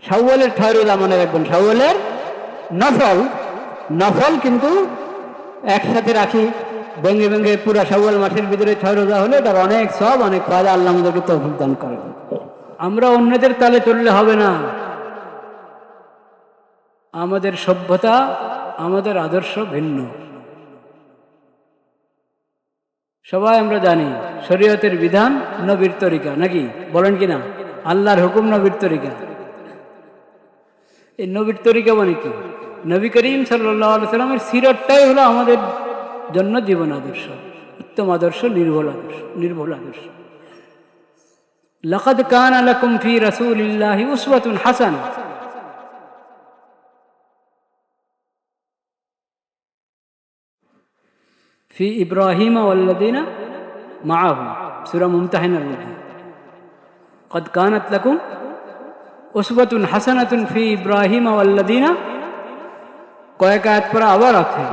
শাওয়ালের 6 রোজা মনে রাখবেন, শাওয়ালের নফল নফল কিন্তু একসাথে রাখি, ভেঙে ভেঙে পুরা শাওয়াল মাসের ভিতরে 6 রোজা হলে তার অনেক সব, অনেক ফায়দা। আল্লাহ আমাদেরকে তৌফিক দান করেন। আমরা অন্যদের তালে চললে হবে না। আমাদের সভ্যতা, আমাদের আদর্শ ভিন্ন। সবাই আমরা জানি শরীয়তের বিধান নবীর তরিকা, নাকি বলেন কি না? আল্লাহর হুকুম নবীর তরিকা। এই নবীর তরিকা মানে কি? নবী করিম সাল্লাল্লাহু আলাইহি সাল্লামের সিরাতটাই হলো আমাদের জন্য জীবন আদর্শ, উত্তম আদর্শ, নির্ভুল আদর্শ। লাকাদ কানা লাকুম ফি রাসূলিল্লাহি উসওয়াতুন হাসানাহ। ফি ইব্রাহিম ওয়াল্লাযিনা মাআহু, সূরা মুমতাহিনার মধ্যে قد كانت لكم أسوة حسنة في إبراهيم والذين, কয়েক আয়াত পরে আবার আছে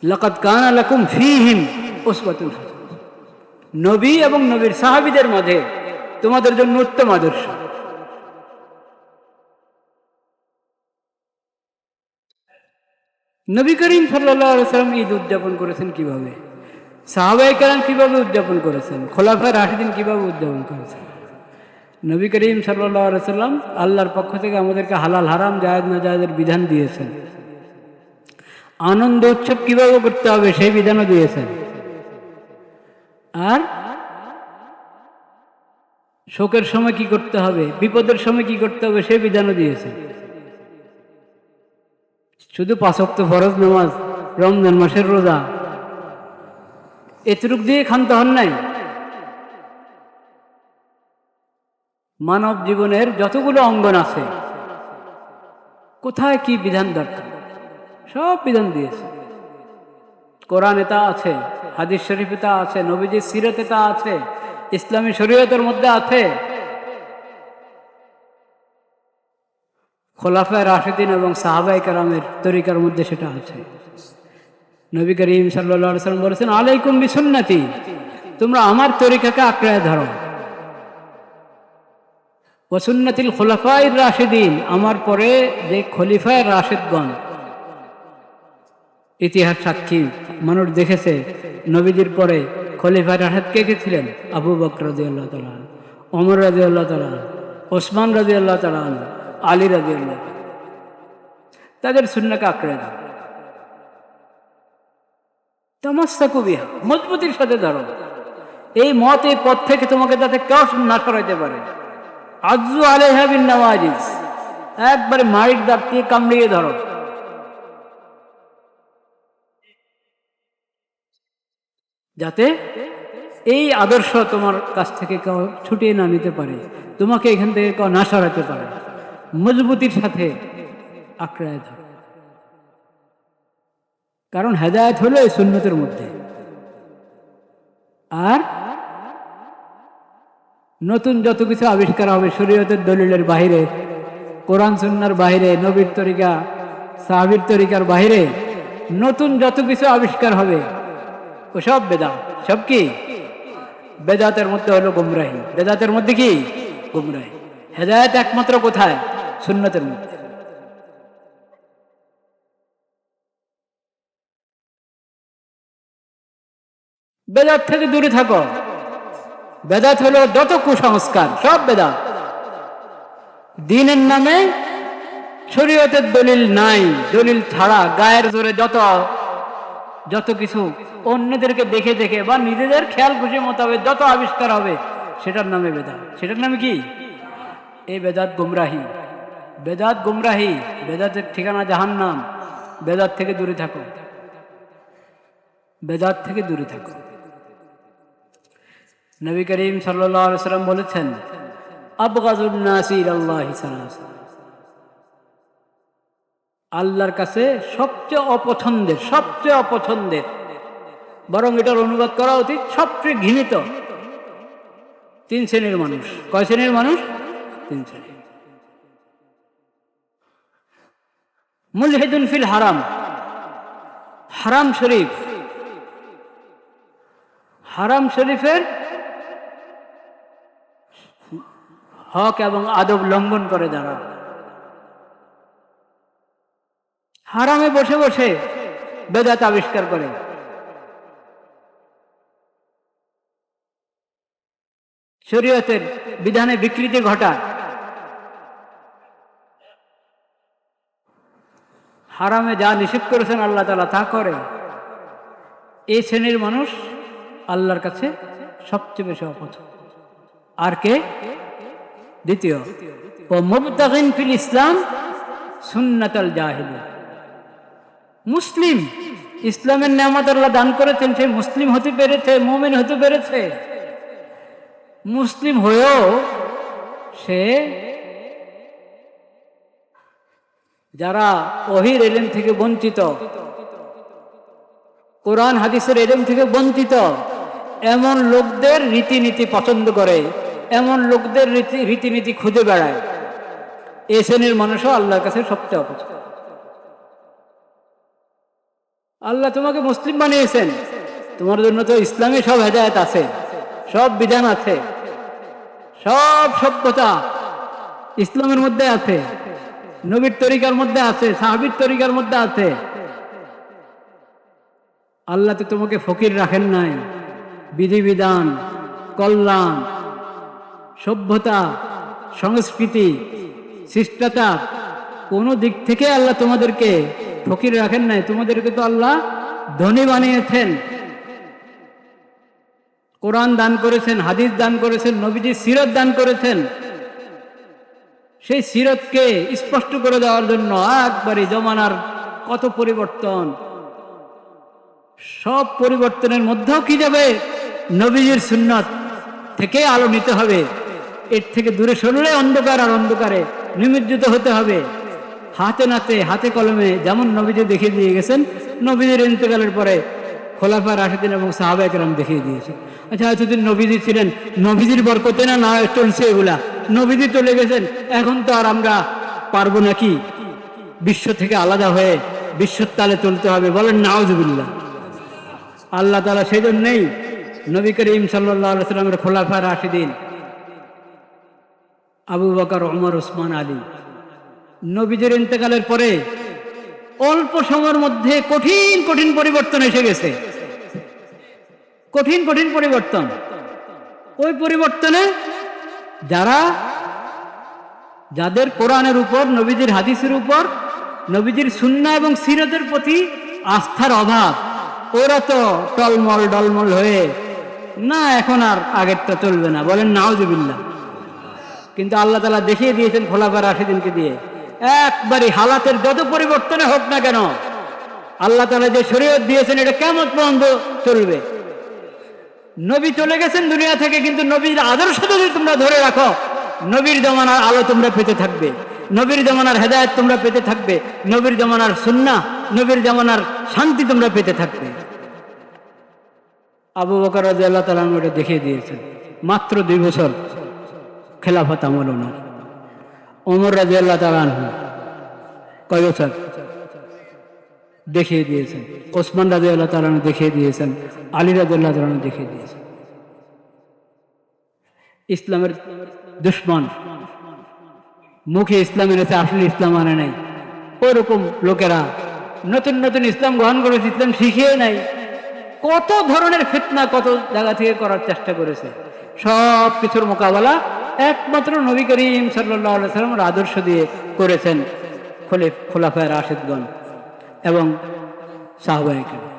লাকাদ কানা লাকুম ফীহিম উসওয়াতুন হাসানাহ। নবী এবং নবীর সাহাবীদের মাঝে তোমাদের জন্য উত্তম আদর্শ। নবী করিম সাল্লাল্লাহু আলাইহি ওয়াসাল্লাম ঈদ উদযাপন করেছেন কিভাবে, সাহাবায়ে কেরাম কিভাবে উদযাপন করেছেন, খোলাফায়ে রাশিদিন কিভাবে উদযাপন করেছেন। নবী করিম সাল্লাল্লাহু আলাইহি ওয়াসাল্লাম আল্লাহর পক্ষ থেকে আমাদেরকে হালাল হারাম জায়েজ না জায়েজের বিধান দিয়েছেন। আনন্দ উৎসব কিভাবে করতে হবে সেই বিধানও দিয়েছেন। আর শোকের সময় কি করতে হবে, বিপদের সময় কি করতে হবে সেই বিধানও দিয়েছেন। শুধু 5 ওয়াক্ত ফরজ নামাজ, রমজান মাসের রোজা, এতটুক দিয়ে ক্ষান্ত হন নাই। মানব জীবনের যতগুলো অঙ্গন আছে, কোথায় কি বিধান দরকার সব বিধান দিয়েছে। কোরআনে তা আছে, হাদিস শরীফে তা আছে, নবীজির সিরাতে তা আছে, ইসলামী শরীয়তের মধ্যে আছে, খোলাফায়ে রাশিদিন এবং সাহাবায়ে কেরামের তরিকার মধ্যে সেটা আছে। নবী করিম সাল্লাল্লাহু আলাইহি ওয়াসাল্লাম বলেছেন, আলাইকুম বিসুন্নতি, তোমরা আমার তরিকাকে আঁকড়ে ধরো। ওয়া সুন্নাতিল খুলাফায়ে রাশিদিন, আমার পরে যে খলিফায়ে রাশিদগণ। ইতিহাস সাক্ষী, মানুষ দেখেছে নবীজির পরে খলিফায়ে রাশিদ কে কে ছিলেন? আবু বকর রাদিয়াল্লাহু তাআলা, ওমর রাদিয়াল্লাহু তাআলা, ওসমান রাদিয়াল্লাহু তাআলা, আলী রাদিয়াল্লাহু তাআলা। তাদের সুন্নাহকে আঁকড়ে ধরো। তামাসসাকু বিহা, মজবুতির সাথে ধরো। এই মত, এই পথ থেকে তোমাকে যাতে কেউ না সরাইতে পারে। আযু আলাইহা বিন নওয়াজিজ, একবারে মাড়ির দাঁত দিয়ে কামড়িয়ে ধরো। যাতে এই আদর্শ তোমার কাছ থেকে কেউ ছুটিয়ে না নিতে পারে, তোমাকে এখান থেকে কেউ না সরাতে পারে। মজবুতির সাথে আঁকড়ে ধরো। কারণ হেদায়েত হলো এই সুন্নতের মধ্যে। আর নতুন যত কিছু আবিষ্কার হবে শরীয়তের দলিলের বাহিরে, কোরআন সুন্নাহর বাহিরে, নবীর তরিকা সাহাবীর তরিকার বাহিরে নতুন যত কিছু আবিষ্কার হবে ও সব বেদাত। সব কি? বেদাতের মধ্যে হলো গুমরাহি। বেদাতের মধ্যে কি? গুমরাহি। হেদায়েত একমাত্র কোথায়? সুন্নতের মধ্যে। বেদাত থেকে দূরে থাকো। বেদাত হলো যত কুসংস্কার, সব বেদাত। দ্বীনের নামে শরীয়তের দলিল নাই, দলিল ছাড়া গায়ের জোরে যত কিছু অন্যদেরকে দেখে দেখে বা নিজেদের খেয়াল খুশি মোতাবেক যত আবিষ্কার হবে সেটার নামে বেদাত। সেটার নামে কি? এই বেদাত গুমরাহি। বেদাত গুমরাহি, বেদাতের ঠিকানা জাহান্নাম। বেদাত থেকে দূরে থাকো, বেদাত থেকে দূরে থাকো। নবী করিম সাল্লাল্লাহু আলাইহি ওয়াসাল্লাম বলেছেন, আবগাযুন নাসি ইলাল্লাহি সালাসা, আল্লাহর কাছে সবচেয়ে অপছন্দের, বরং এটার অনুবাদ করা উচিত সবচেয়ে ঘৃণিত 3 শ্রেণীর মানুষ। কয় শ্রেণীর মানুষ? 3 শ্রেণী। মুলহিদুন ফিল হারাম, হারাম শরীফ, হারাম শরীফের হক এবং আদব লঙ্ঘন করে যারা, হারামে বসে বসে বেদাত আবিষ্কার করে, শরীয়তের বিধানে বিকৃতি ঘটায়, হারামে যা নিষেধ করেছেন আল্লাহ তাআলা তা করে, এই শ্রেণীর মানুষ আল্লাহর কাছে সবচেয়ে বেশি অপছন্দ। আর কে? দ্বিতীয়, ও মুবতাগিন ফিল ইসলাম সুন্নাতাল জাহিলিয়া। মুসলিম, ইসলামের নেয়ামত আল্লাহ দান করেছেন, সে মুসলিম হতে পেরেছে, মুমিন হতে পেরেছে, মুসলিম হয়েও সে যারা ওহীর ইলম থেকে বঞ্চিত, কোরআন হাদিসের ইলম থেকে বঞ্চিত, এমন লোকদের রীতিনীতি পছন্দ করে, এমন লোকদের রীতিনীতি খুঁজে বেড়ায়, এই শ্রেণীর মানুষও আল্লাহর কাছে সবচেয়ে অপছন্দ। আল্লাহ তোমাকে মুসলিম বানিয়েছেন, তোমার জন্য তো ইসলামী সব হেদায়েত আছে, সব বিধান আছে, সব সভ্যতা ইসলামের মধ্যে আছে, নবীর তরিকার মধ্যে আছে, সাহাবীর তরিকার মধ্যে আছে। আল্লাহ তো তোমাকে ফকির রাখেন নাই। বিধিবিধান, কল্যাণ, সভ্যতা, সংস্কৃতি, শিষ্টাচার কোনো দিক থেকে আল্লাহ তোমাদেরকে ফকির রাখেন নাই, তোমাদেরকে তো আল্লাহ ধনী বানিয়েছেন। কোরআন দান করেছেন, হাদিস দান করেছেন, নবীজির সিরত দান করেছেন। সেই সিরতকে স্পষ্ট করে দেওয়ার জন্য একবারে জমানার কত পরিবর্তন, সব পরিবর্তনের মধ্যেও কি যাবে? নবীজির সুন্নাত থেকে আলো নিতে হবে। এর থেকে দূরে সরলে অন্ধকার আর অন্ধকারে নিমজ্জিত হতে হবে। হাতে নাতে, হাতে কলমে যেমন নবীজি দেখিয়ে দিয়ে গেছেন, নবীজির ইন্তেকালের পরে খোলাফা রাশিদিন এবং সাহাবায়ে কেরাম দেখিয়ে দিয়েছে। আচ্ছা, এতদিন নবীজি ছিলেন, নবীজির বরকতে না চলছে এগুলা। নবীজি চলে গেছেন, এখন তো আর আমরা পারবো নাকি বিশ্ব থেকে আলাদা হয়ে বিশ্বর তালে চলতে হবে? বলেন নাউজুবিল্লাহ। আল্লাহ তাআলা সেই জন্যই নবী করিম সাল্লাল্লাহু আলাইহি ওয়াসাল্লামের খোলাফা রাশিদিন আবু বকর, ওমর, ওসমান, আলী, নবীজির ইন্তেকালের পরে অল্প সময়ের মধ্যে কঠিন কঠিন পরিবর্তন এসে গেছে, কঠিন কঠিন পরিবর্তন। ওই পরিবর্তনে যাদের কোরআনের উপর, নবীজির হাদিসের উপর, নবীজির সুন্নাহ এবং সিরতের প্রতি আস্থার অভাব, ওরা তো টলমল ডলমল হয়ে না, এখন আর আগেরটা চলবে না। বলেন নাউজুবিল্লাহ। কিন্তু আল্লাহ তাআলা দেখিয়ে দিয়েছেন খোলাফা রাশিদিনকে দিয়ে, একবারে হালাতের যত পরিবর্তনে হোক না কেন, আল্লাহ তাআলা যে শরীয়ত দিয়েছেন এটা কিয়ামত পর্যন্ত চলবে। নবী চলে গেছেন দুনিয়া থেকে, কিন্তু নবীর আদর্শ যদি তোমরা ধরে রাখো, নবীর জমানার আলো তোমরা পেতে থাকবে, নবীর জমানার হেদায়েত তোমরা পেতে থাকবে, নবীর জমানার সুন্নাহ, নবীর জমানার শান্তি তোমরা পেতে থাকবে। আবু বকর রাদিয়াল্লাহু তাআলা এটা দেখিয়ে দিয়েছেন মাত্র 2 বছর খেলাফত আমল ওনার। ওমর রাদিয়াল্লাহু তাআলা কয় বছর দেখিয়ে দিয়েছেন, ওসমান রাদিয়াল্লাহু তাআলা দেখিয়ে দিয়েছেন, আলী রাদিয়াল্লাহু তাআলা দেখিয়ে দিয়েছেন। ইসলামের দুশমন, মুখে ইসলাম এনেছে, আসলে ইসলাম আনে নাই, ওরকম লোকেরা নতুন নতুন ইসলাম গ্রহণ করেছে, ইসলাম শিখিয়ে নাই, কত ধরনের ফিতনা কত জায়গা থেকে করার চেষ্টা করেছে। সব কিছুর মোকাবেলা একমাত্র নবী করিম সাল্লাল্লাহু আলাইহি ওয়াসাল্লামের আদর্শ দিয়ে করেছেন খোলাফায়ে রাশিদগণ এবং সাহাবায়ে কেরাম।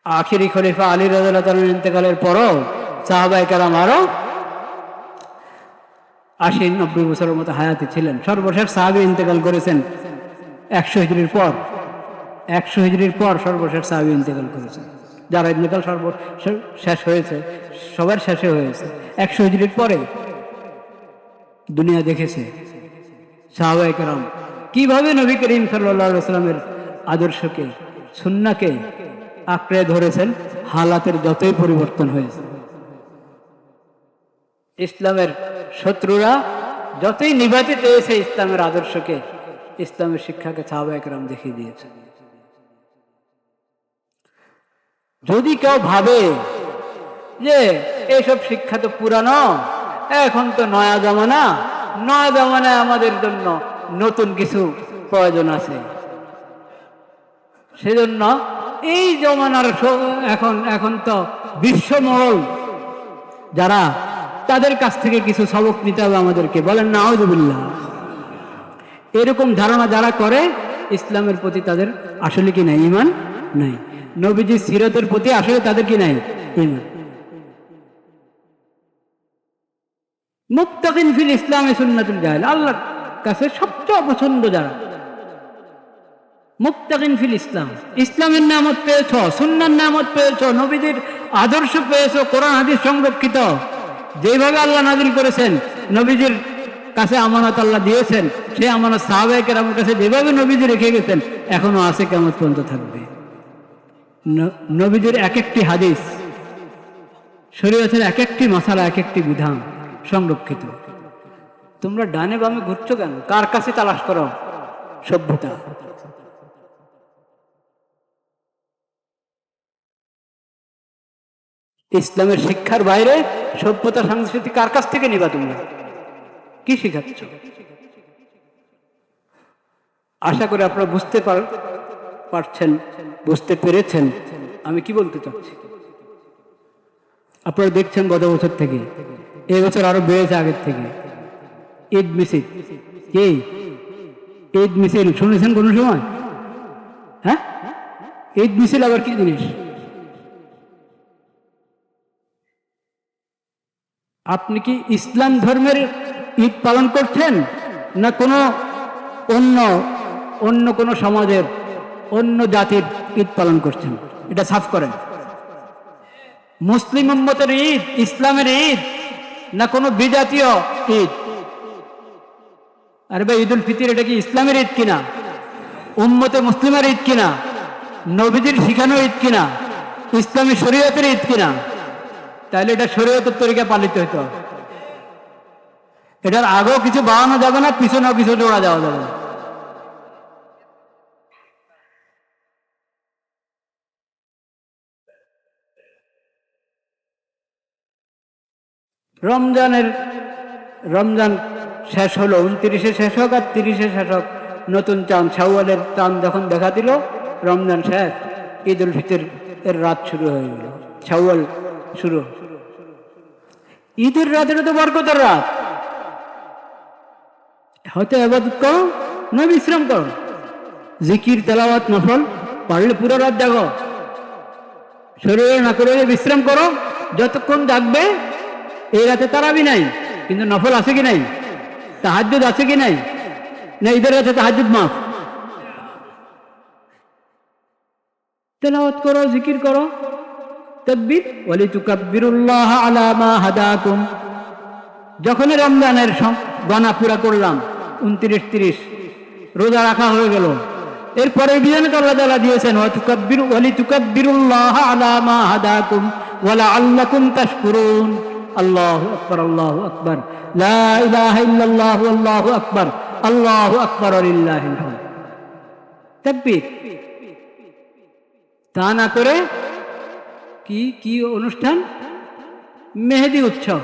আখিরি খলিফা আলী রাদিয়াল্লাহু তাআলার ইন্তেকালের পরও সাহাবায়ে কেরাম আরো 80-90 বছরের মতো হায়াতে ছিলেন। সর্বশেষ সাহাবী ইন্তেকাল করেছেন 100 হিজরির পর। 100 হিজরির পর সর্বশেষ সাহাবী ইন্তেকাল করেছেন। যারা ইন্তেকাল শেষ হয়েছে, সবার শেষে হয়েছে 100 হিজরির পরে। দুনিয়া দেখেছে সাহাবায়ে কেরাম কিভাবে নবী করিম সাল্লাল্লাহু আলাইহি ওয়াসাল্লামের আদর্শকে, সুন্নাহকে আঁকড়ে ধরেছেন, হালাতের যতই পরিবর্তন হয়েছে। ইসলামের শত্রুরা যতই নিভাতে চেয়েছে ইসলামের আদর্শকে, ইসলামের শিক্ষাকে সাহাবায়ে কেরাম দেখিয়ে দিয়েছে। যদি কেউ ভাবে যে এইসব শিক্ষা তো পুরানো, এখন তো নয়া জামানা, নয়া জামানায় আমাদের জন্য নতুন কিছু প্রয়োজন আছে। সেজন্য এই জমানার এখন তো বিশ্বমহল যারা, তাদের কাছ থেকে কিছু সবক নিতে হবে আমাদেরকে। বলেন নাউযুবিল্লাহ। এরকম ধারণা যারা করে, ইসলামের প্রতি তাদের আসলে কি নাই? ঈমান নাই। নবীজির সিরাতের প্রতি আসলে তাদের কি নাই? ঈমান। মুত্তাকিন ফিল ইসলামে সুন্নাতুল জাহিল, আল্লাহর কাছে সবচেয়ে অপছন্দ যারা মুত্তাকিন ফিল ইসলাম, ইসলামের নিয়ামত পেয়েছ, সুন্নার নিয়ামত পেয়েছ, নবীজির আদর্শ পেয়েছ, কোরআন হাদিস সংরক্ষিত, যেভাবে আল্লাহ নাজিল করেছেন, নবীজির কাছে আমানত আল্লাহ দিয়েছেন, সেই আমানত সাহাবায়ে কেরামের কাছে যেভাবে নবীজি রেখে গেছেন এখনো আছে, কিয়ামত পর্যন্ত থাকবে। নবীজির এক একটি হাদিস, শরীয়তের এক একটি মাসালা, এক একটি বিধান সংরক্ষিত। তোমরা ডানে বামে ঘুরছো কেন? কার কাছে তালাশ করো সভ্যতা? ইসলামের শিক্ষার বাইরে সভ্যতা সংস্কৃতি কার কাছ থেকে নিবা? তোমরা কি শিখাচ্ছ? আশা করি আপনারা বুঝতে পারছেন, বুঝতে পেরেছেন আমি কি বলতে চাচ্ছি। আপনারা দেখছেন গত বছর থেকে এবছর আরো বেড়েছে আগের থেকে। ঈদ মিছিল, কি ঈদ মিছিল শুনেছেন কোন সময়? হ্যাঁ, ঈদ মিছিল আবার কি জিনিস? আপনি কি ইসলাম ধর্মের ঈদ পালন করছেন, না কোনো অন্য কোনো সমাজের, অন্য জাতির ঈদ পালন করছেন? এটা সাফ করেন। মুসলিম উম্মতের ঈদ, ইসলামের ঈদ, না কোনো বিজাতীয় ঈদ? আরে ভাই, ঈদুল ফিতর এটা কি ইসলামের ঈদ কিনা? উম্মতে মুসলিমের ঈদ কিনা? নবীজির শিখানো ঈদ কিনা? ইসলামী শরীয়তের ঈদ কিনা? তাহলে এটা শরীয়তের তরিকা পালিত হতো। এটার আগেও কিছু বাড়ানো যাবে না, পিছনেও কিছু জোড়া যাওয়া যাবে না। রমজান শেষ হলো, 29-এ শেষ হোক আর 30-এ শেষ হোক, নতুন চাঁদ, শাওয়ালের চাঁদ যখন দেখা দিল, রমজান শেষ, ঈদুল ফিতর এর রাত শুরু হয়ে গেল, শাওয়াল শুরু। ঈদের রাত, এটা তো বরকতের রাত। হয়তো ইবাদত করো, না বিশ্রাম করো, জিকির তেলাওয়াত নফল পারলে পুরো রাত জাগো, শরীরে না করে বিশ্রাম করো, যতক্ষণ জাগবে। এই রাতে তারাবি নাই, কিন্তু নফল আছে কি নাই? তাহাজ্জুদ আছে কি নাই? না ঈদের রাতে তাহাজ্জুদ মাফ? তেলাওয়াত করো, জিকির করো, তাকবীর, ওয়ালিতুকাব্বিরুল্লাহ আলা মা হাদাকুম। যখনই রমজানের গণা পুরা করলাম, 29-30 রোজা রাখা হয়ে গেল, এরপরে বিধান আল্লাহ তাআলা দিয়েছেন, ওয়ালিতুকাব্বিরুল্লাহ আলা মা হাদাকুম ওয়া লাআল্লাকুম তাশকুরুন। আল্লাহু আকবার, আল্লাহু আকবার, লা ইলাহা ইল্লাল্লাহু আল্লাহু আকবার, আল্লাহু আকবার ওয়া লিল্লাহিল হামদ। তাকবীর। তা না করে কি অনুষ্ঠান? মেহেদি উৎসব।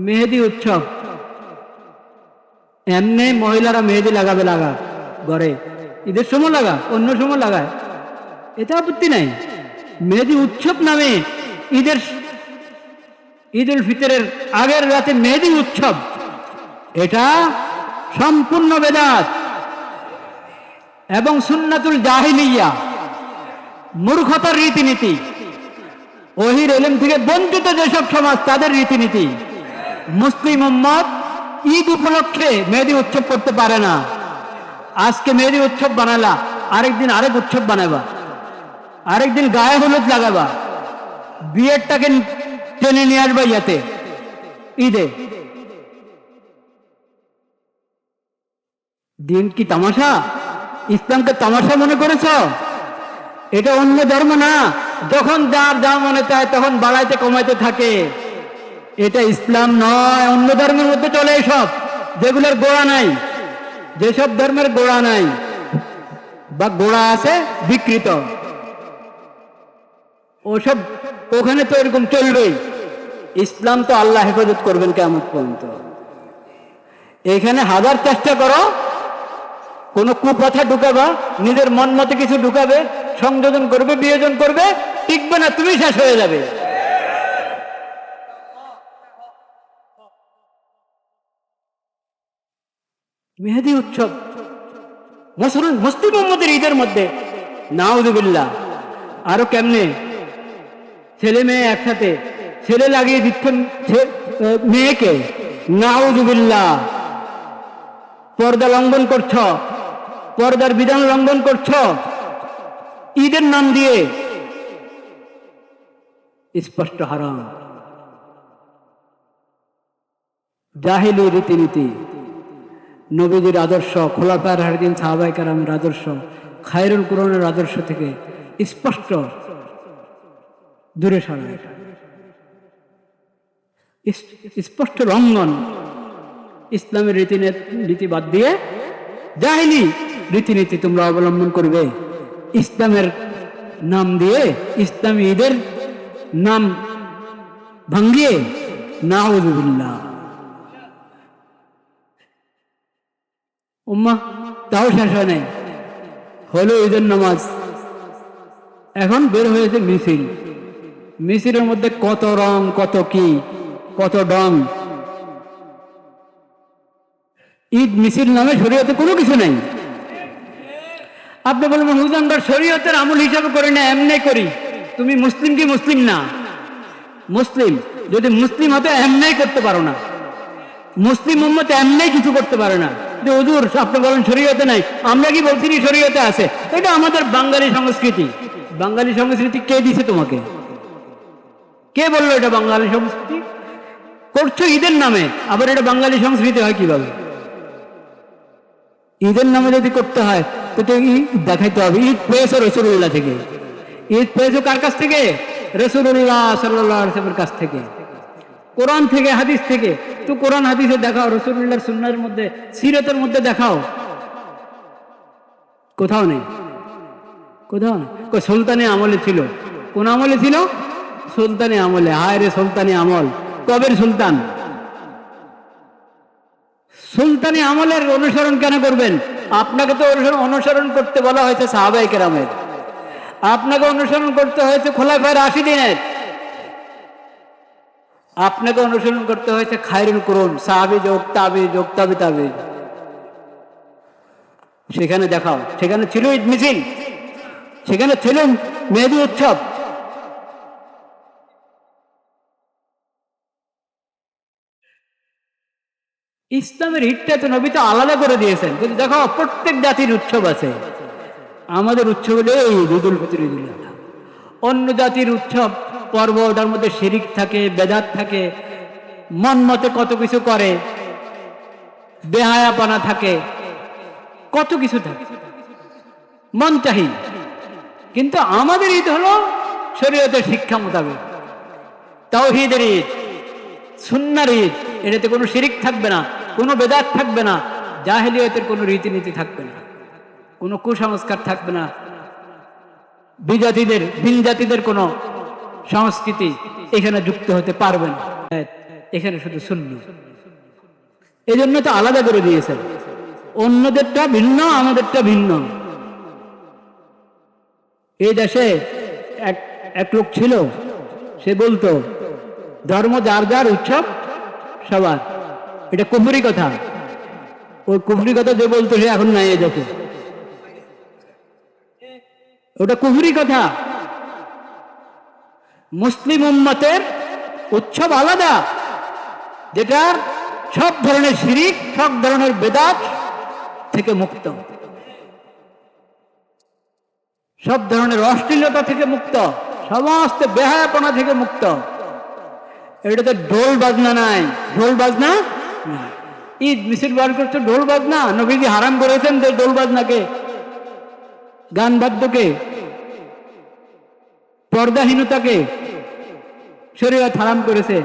মেহেদি উৎসব এমনি মহিলারা মেহেদি লাগাবে, ঘরে, ঈদের সময় লাগা, অন্য সময় লাগায়, এতে আপত্তি নাই। মেহেদি উৎসব নামে ঈদুল ফিতরের আগের রাতে মেহেদি উৎসব, এটা সম্পূর্ণ বেদাত এবং সুন্নাতুল জাহিলিয়া, মূর্খতার রীতিনীতি, ওহির ইলম থেকে বঞ্চিত যেসব সমাজ, তাদের রীতিনীতি। মুসলিম উম্মত ঈদ উপলক্ষে মেহেদি উৎসব করতে পারে না। আজকে মেহেদি উৎসব বানালা, আরেকদিন আরেক উৎসব বানাবা, আরেকদিন গায়ে হলুদ লাগাবা, বিয়েরটাকে টেনে নিয়ে আসবা ইয়াতে, ঈদে। দিন কি তামাশা? ইসলামকে তামাশা মনে করেছ? এটা অন্য ধর্ম না, যখন যার যা মনে চায় তখন বাড়াইতে কমাইতে থাকে। এটা ইসলাম নয়, অন্য ধর্মের মধ্যে চলে এসব, যেগুলোর গোড়া নাই, যেসব ধর্মের গোড়া নাই বা গোড়া আছে বিকৃত, ওসব ওখানে তো এরকম চলবেই। ইসলাম তো আল্লাহ হেফাজত করবেন কিয়ামত পর্যন্ত। এখানে হাজার চেষ্টা করো, কোন কুপথা ঢুকাবা, নিজের মন মতে কিছু ঢুকাবে, সংযোজন করবে, বিয়োজন করবে, টিকবে না, তুমি শেষ হয়ে যাবে। মেহেদি উৎসব মুসলিম উম্মতের ঈদের মধ্যে, নাউযুবিল্লাহ। আরো কেমনে ছেলে মেয়ে একসাথে, ছেলে লাগিয়ে দিচ্ছেন মেয়েকে, নাউযুবিল্লাহ। পর্দা লঙ্ঘন করছ, পর্দার বিধান লঙ্ঘন করছ ঈদের নাম দিয়ে, স্পষ্ট হারাম। জাহিলি রীতিনীতি, নবীজির আদর্শ, খোলাফায়ে রাশিদিন সাহাবায়ে কেরামের আদর্শ, খায়রুল কুরআনের আদর্শ থেকে স্পষ্ট দূরে সরা, স্পষ্ট লঙ্ঘন। ইসলামের রীতি বাদ দিয়ে জাহিলি রীতিনীতি তোমরা অবলম্বন করবে, ইসলামের নাম দিয়ে, ইসলামী ঈদের নাম ভাঙ্গিয়ে, নাউযুবিল্লাহ। উম্মাহ তাও শেষ হয় নাই, হলো ঈদের নামাজ, এখন বের হয়েছে মিছিল। মিছিলের মধ্যে কত রং, কত কি, কত ডং। ঈদ মিছিল নামে শরীয়তে কোনো কিছু নাই। আপনি বলবেন হুজুর আমরা শরীয়তের আমল হিসাবে করি না, এমনি করি। তুমি মুসলিম কি মুসলিম না? মুসলিম যদি মুসলিম হতে এমনি করতে পারো না, মুসলিম উম্মত এমনি কিছু করতে পারে না। যে হুজুর আপনি বলেন শরীয়তে নাই, আমরা কি বলছি শরীয়তে আছে? এটা আমাদের বাঙালি সংস্কৃতি। বাঙালি সংস্কৃতি কে দিছে তোমাকে? কে বললো এটা বাঙালি সংস্কৃতি? করছো ঈদের নামে, আবার এটা বাঙালি সংস্কৃতি হয় কিভাবে? ঈদের নামে যদি করতে হয় তো দেখাইতে হবে ঈদ পেয়েছো রাসূলুল্লাহ থেকে। ঈদ পেয়েছো কার কাছ থেকে? রাসূলুল্লাহ সাল্লাল্লাহু আলাইহি ওয়াসাল্লামের কাছ থেকে, কোরআন থেকে, হাদিস থেকে। তো কোরআন হাদিসে দেখাও, রাসূলুল্লাহর সুন্নাহর মধ্যে, সিরাতের মধ্যে দেখাও। কোথাও নেই, কোথাও নেই। সুলতানি আমলে ছিল। কোন আমলে ছিল? সুলতানি আমলে। হায় রে সুলতানি আমল, কবের সুলতান? সুলতানি আমলের অনুসরণ কেন করবেন? আপনাকে তো অনুসরণ করতে বলা হয়েছে সাহাবায়ে কেরামের, আপনাকে অনুসরণ করতে হয়েছে খোলাফায়ে রাশিদিনের, আপনাকে অনুসরণ করতে হয়েছে খায়রুল কুরুন, সাহাবী যোগ তাবি যোগ তাবি তাবি। সেখানে দেখাও, সেখানে ছিল ঈদ মিছিল, সেখানে ছিল মেহেদি উৎসব। ইসলামের ঈদটা তো নবী তো আলাদা করে দিয়েছেন। কিন্তু দেখো প্রত্যেক জাতির উৎসব আছে, আমাদের উৎসব হলো এই ঈদুল ফিতর, ঈদুল আযহা। অন্য জাতির উৎসব পর্ব, ওটার মধ্যে শিরিক থাকে, বেদাত থাকে, মন মতে কত কিছু করে, বেহায়াপনা থাকে, কত কিছু থাকে, মন চাহি। কিন্তু আমাদের ঈদ হলো শরীয়তের শিক্ষা মোতাবেক, তাওহীদের ঈদ, সুন্নাহর ঈদ। এটাতে কোনো শিরিক থাকবে না, কোনো বেদাত থাকবে না, জাহেলিয়তের কোনো রীতিনীতি থাকবে না, কোনো কুসংস্কার থাকবে না, বিজাতিদের, ভিন জাতিদের কোনো সংস্কৃতি এখানে যুক্ত হতে পারবে না। এখানে শুধু সুন্নাহ। এই জন্য তো আলাদা করে দিয়েছেন, অন্যদেরটা ভিন্ন, আমাদেরটা ভিন্ন। এই দেশে এক লোক ছিল, সে বলতো ধর্ম যার যার, উৎসব সবার। এটা কুফরি কথা। ওই কুফরি কথা যে বলতো সে এখন নাই এ দেশে, ওটা কুফরি কথা। মুসলিম উম্মতের উৎসব আলাদা, যেটার সব ধরনের শিরিক, সব ধরনের বেদাত থেকে মুক্ত, সব ধরনের অশ্লীলতা থেকে মুক্ত, সমস্ত বেহায়াপনা থেকে মুক্ত। এটাতে ঢোল বাজনা নাই, ঢোল বাজনা না। ঈদ মিছিল বার করছে ঢোল বাজনা, নবীজি হারাম করেছেন যে ঢোল বাজনাকে, গান বাদ্যকে, পর্দাহীনতাকে শরীয়ত হারাম করেছে,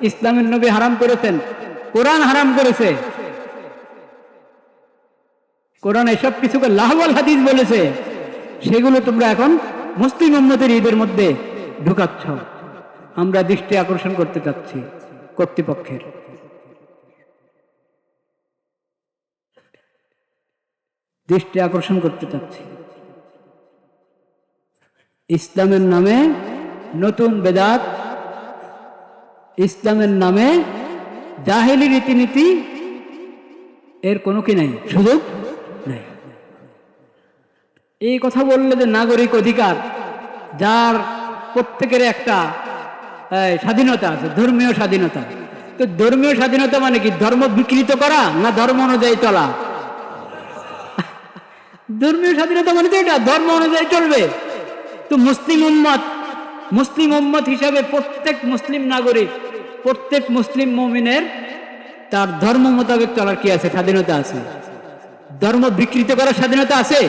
ইসলামের নবী হারাম করেছেন, কোরআন হারাম করেছে। কোরআন এসব কিছুকে লাহওয়াল হাদিস বলেছে, সেগুলো তোমরা এখন মুসলিম উম্মতের ঈদের মধ্যে ঢুকাচ্ছ। আমরা দৃষ্টি আকর্ষণ করতে চাচ্ছি কর্তৃপক্ষের। দৃষ্টি আকর্ষণ করতে চাচ্ছি ইসলামের নামে নতুন বেদাত, ইসলামের নামে জাহেলি রীতিনীতি, এর কোনো কি নাই, সুযোগ নাই। এই কথা বললে যে নাগরিক অধিকার, যার প্রত্যেকের একটা স্বাধীনতা আছে, ধর্মীয় স্বাধীনতা। তো ধর্মীয় স্বাধীনতা মানে কি? ধর্ম বিকৃত করা না ধর্ম অনুযায়ী চলা? ধর্মীয় স্বাধীনতা মানে তো এটা, ধর্ম অনুযায়ী চলবে। তো মুসলিম উম্মত হিসাবে প্রত্যেক মুসলিম নাগরিক, প্রত্যেক মুসলিম মুমিনের তার ধর্ম মোতাবেক চলার কি আছে? স্বাধীনতা আছে। ধর্ম বিকৃত করার স্বাধীনতা আছে?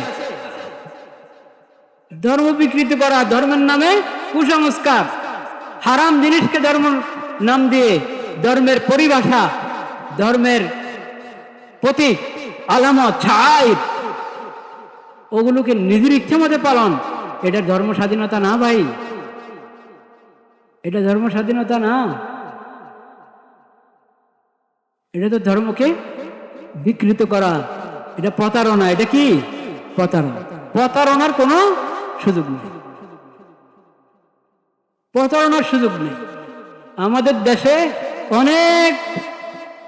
ধর্ম বিকৃত করা, ধর্মের নামে কুসংস্কার, হারাম জিনিসকে ধর্ম নাম দিয়ে ধর্মের পরিভাষা, ধর্মের প্রতীক, আলামত, ছায়া, ওগুলোকে নিজের ইচ্ছা মতো পালন, এটা ধর্ম স্বাধীনতা না ভাই, এটা ধর্ম স্বাধীনতা না। এটা তো ধর্মকে বিকৃত করা, এটা প্রতারণা। এটা কি? প্রতারণা। প্রতারণার কোনো সুযোগ নেই, প্রতারণার সুযোগ নেই। আমাদের দেশে অনেক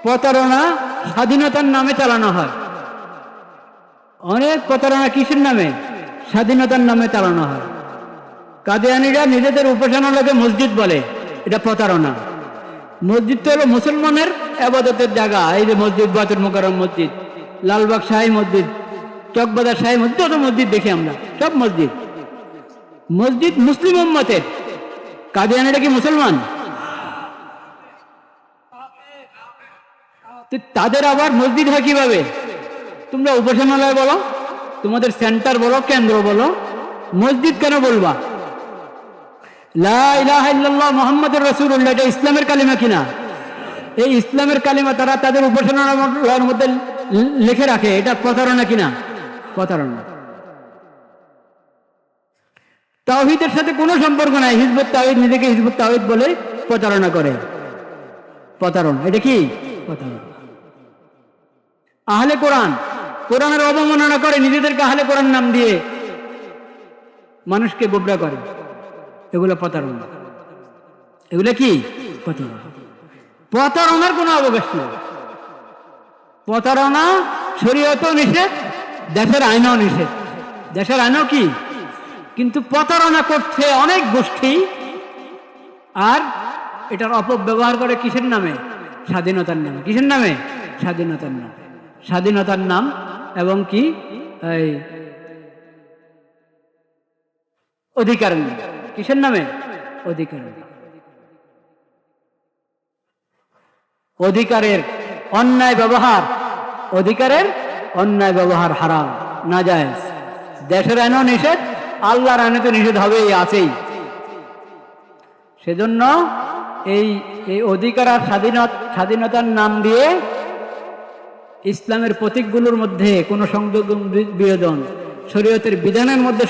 প্রতারণা স্বাধীনতার নামে চালানো হয়। অনেক প্রতারণা কিসের নামে? স্বাধীনতার নামে চালানো হয়। কাদিয়ানীরা নিজেদের উপাসনালয়কে মসজিদ বলে, এটা প্রতারণা। মসজিদ তো হলো মুসলমানের ইবাদতের জায়গা। এই যে মসজিদ, বাইতুল মুকাররম মসজিদ, লালবাগ শাহী মসজিদ, চকবাজার শাহী মসজিদ, যত মসজিদ দেখি আমরা, সব মসজিদ। মসজিদ মুসলিম উম্মতের। কাদিয়ানীরা কি মুসলমান? তাদের আবার মসজিদ হয় কিভাবে? তোমরা উপাসনালয় বলো, তোমাদের সেন্টার বলো, কেন্দ্র বলো, মসজিদ কেন বলবা? লা ইলাহা ইল্লাল্লাহ মুহাম্মাদুর রাসূলুল্লাহ, এটা ইসলামের কালিমা কিনা? এই ইসলামের কালিমা তারা তাদের উপাসনালয়ের মধ্যে লিখে রাখে, এটা প্রতারণা কিনা? প্রতারণা। তাওহীদের সাথে কোনো সম্পর্ক নাই। হিজবুত তাওহীদ নিজেকে হিজবুত তাওহীদ বলে প্রতারণা করে, প্রতারণা। এটা কি? প্রতারণা। আহলে কোরআন, কোরআনের অবমাননা করে, নিজেদেরকে আহলে কোরআন নাম দিয়ে মানুষকে গোবরা করে, এগুলো প্রতারণা। এগুলো কি? প্রতারণা। প্রতারণার কোনো অবকাশ নেই। প্রতারণা শরীয়তেও নিষেধ, দেশের আইনও নিষেধ। দেশের আইনও কি? কিন্তু প্রতারণা করছে অনেক গোষ্ঠী, আর এটার অপব্যবহার করে কিসের নামে? স্বাধীনতার নামে। কিসের নামে? স্বাধীনতার নাম। স্বাধীনতার নাম এবং কি এই অধিকার নাম। কিসের নামে? অধিকার। অধিকারের অন্যায় ব্যবহার, অধিকারের অন্যায় ব্যবহার হারাম, নাজায়েজ। দেশের আইনও নিষেধ, আল্লাহর আইনে তো নিষেধ হবেই, আছেই। সেজন্য এই অধিকার আর স্বাধীনতার নাম দিয়ে ইসলামের প্রতীকগুলোর মধ্যে কোনো সংযোজন বিয়োজন, শরীয়তের বিধানের মধ্যে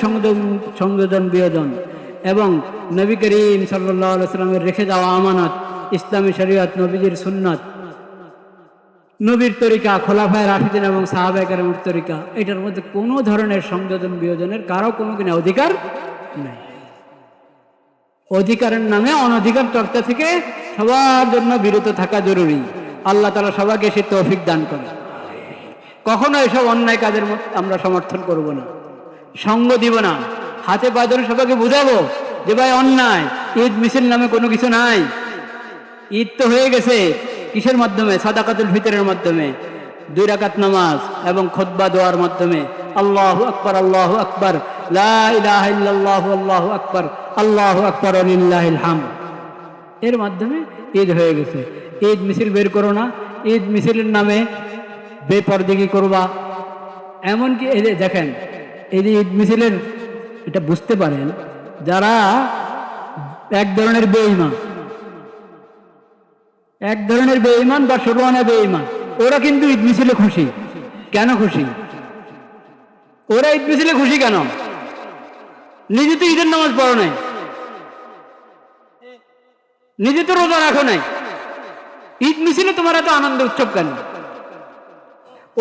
সংযোজন বিয়োজন, এবং নবী করিম সাল্লাল্লাহু আলাইহি ওয়াসাল্লামের রেখে যাওয়া আমানত, ইসলামী শরীয়ত, নবীজির সুন্নাত, নবীর তরিকা, খোলাফায়ে রাশিদিন এবং সাহাবায়ে কেরামের তরিকা, এটার মধ্যে কোনো ধরনের সংযোজন বিয়োজনের কারো কোনো কিনা অধিকার নেই। অধিকারের নামে অনধিকার চর্চা থেকে সবার জন্য বিরত থাকা জরুরি। আল্লাহ তাআলা সবাইকে সে তৌফিক দান করে। কখনো এসব অন্যায় কাজের আমরা সমর্থন করব না, সঙ্গ দিব না। হাতে পায়ে ধরে সবাইকে বুঝাবো যে ভাই অন্যায়, ঈদ মিছিল নামে কোনো কিছু নাই। ঈদ তো হয়ে গেছে কিসের মাধ্যমে? সাদাকাতুল ফিতরের মাধ্যমে, 2 রাকাত নামাজ এবং খুতবা দোয়ার মাধ্যমে। আল্লাহু আকবার, আল্লাহু আকবার, লা ইলাহা ইল্লাল্লাহু, আল্লাহু আকবার, আল্লাহু আকবার, লিল্লাহিল হামদ, এর মাধ্যমে ঈদ হয়ে গেছে। ঈদ মিছিল বের করো না, ঈদ মিছিলের নামে বেপরদিগি করবা। এমনকি এই যে দেখেন, এই যে ঈদ মিছিলের, এটা বুঝতে পারেন যারা এক ধরনের বেঈমান, এক ধরনের বেঈমান বা ষোলোয়ানা বেঈমান, ওরা কিন্তু ঈদ মিছিলে খুশি। কেন খুশি? ওরা ঈদ মিছিলে খুশি কেন? নিজে তো ঈদের নামাজ পড়ো নাই, নিজে তো রোজা রাখো নাই, ঈদ মিছিলে তোমার এত আনন্দ উৎসব কেন?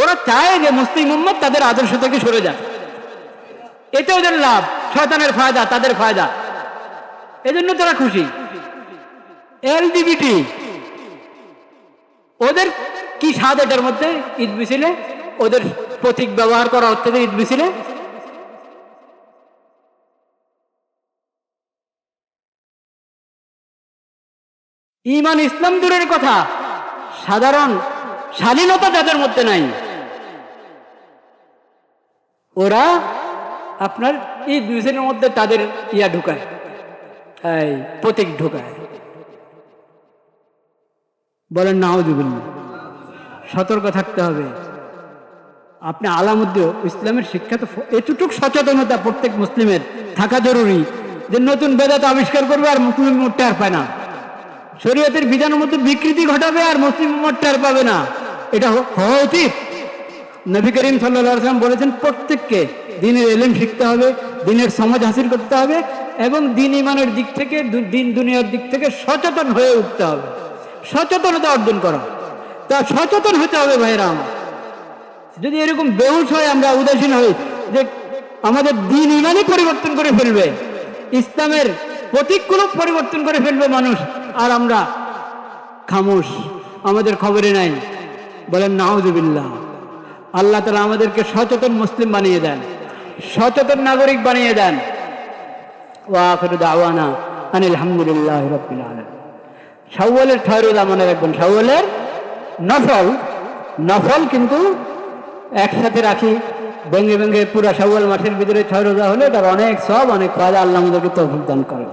ওরা চায় যে মুসলিম উম্মত তাদের আদর্শ থেকে সরে যায়, এতে ওদের লাভ, শয়তানের ফায়দা, তাদের ফায়দা, এজন্য তারা খুশি। এলজিবিটি ওদের কি স্বাদ এটার মধ্যে? ঈদ মিছিলে ওদের প্রতীক ব্যবহার করা হচ্ছে যে ঈদ মিছিলে। ঈমান ইসলাম দূরের কথা, সাধারণ শালীনতা যাদের মধ্যে নাই, ওরা আপনার ঈদ মিছিলের মধ্যে তাদের ইয়া ঢুকায়, এই প্রতীক ঢুকায়। বলেন নাউজুবিল্লাহ। সতর্ক থাকতে হবে। আপনি আলামুদ্দিন ইসলামের শিক্ষা তো এতটুকু সচেতনতা প্রত্যেক মুসলিমের থাকা জরুরি যে নতুন বেদাত আবিষ্কার করবে আর মুসলিম উম্মত টের পায় না, শরীয়তের বিধানের মধ্যে বিকৃতি ঘটাবে আর মুসলিম উম্মত টের পাবে না, এটা হওয়া উচিত। নবী করিম সাল্লাল্লাহু আলাইহি ওয়াসাল্লাম বলেছেন প্রত্যেককে দ্বীনের ইলম শিখতে হবে, দ্বীনের সমাজ হাসিল করতে হবে এবং দ্বীন ঈমানের দিক থেকে, দ্বীন দুনিয়ার দিক থেকে সচেতন হয়ে উঠতে হবে, সচেতনতা অর্জন করা। তা সচেতন হতে হবে ভাইরা আমার। যদি এরকম বেহুশ হয়, আমরা উদাসীন হই যে আমাদের দ্বীন ঈমানই পরিবর্তন করে ফেলবে, ইসলামের প্রতীকগুলো পরিবর্তন করে ফেলবে মানুষ, আর আমরা খামোশ, আমাদের খবরে নাই। বলেন নাউজুবিল্লাহ। আল্লাহ তাআলা আমাদেরকে সচেতন মুসলিম বানিয়ে দেন, সচেতন নাগরিক বানিয়ে দেন। ওয়া আখিরু দাওয়ানা আনিল হামদুলিল্লাহি রাব্বিল আলামিন। শাওয়ালের 6 রোজা মনে রাখবেন, শাওয়ালের নফল কিন্তু একসাথে রাখি, ভেঙে ভেঙে পুরা শাওয়াল মাসের ভিতরে 6 রোজা হলে তার অনেক সওয়াব, অনেক ফায়দা। আল্লাহ আমাদেরকে তৌফিক দান করেন।